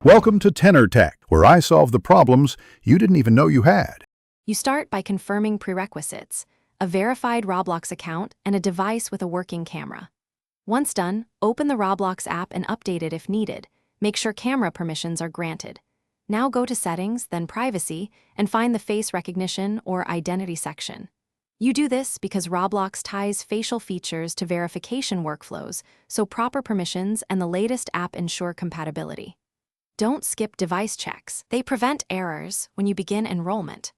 Welcome to Tenor Tech, where I solve the problems you didn't even know you had. You start by confirming prerequisites: a verified Roblox account and a device with a working camera. Once done, open the Roblox app and update it if needed. Make sure camera permissions are granted. Now go to Settings, then Privacy, and find the Face Recognition or Identity section. You do this because Roblox ties facial features to verification workflows, so proper permissions and the latest app ensure compatibility. Don't skip device checks. They prevent errors when you begin enrollment.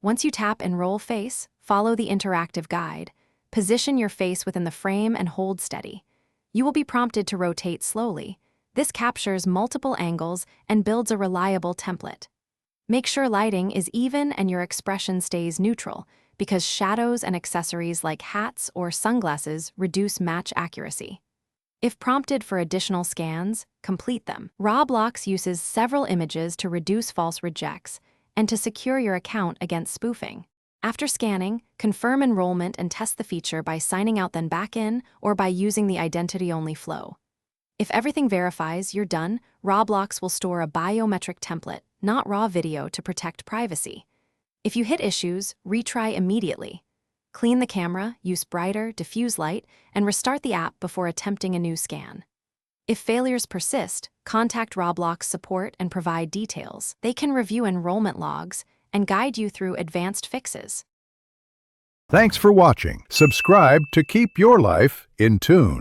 Once you tap Enroll Face, follow the interactive guide. Position your face within the frame and hold steady. You will be prompted to rotate slowly. This captures multiple angles and builds a reliable template. Make sure lighting is even and your expression stays neutral, because shadows and accessories like hats or sunglasses reduce match accuracy. If prompted for additional scans, complete them. Roblox uses several images to reduce false rejects and to secure your account against spoofing. After scanning, confirm enrollment and test the feature by signing out then back in or by using the identity-only flow. If everything verifies you're done, Roblox will store a biometric template, not raw video, to protect privacy. If you hit issues, retry immediately. Clean the camera, use brighter, diffuse light, and restart the app before attempting a new scan. If failures persist, contact Roblox support and provide details. They can review enrollment logs and guide you through advanced fixes. Thanks for watching. Subscribe to keep your life in tune.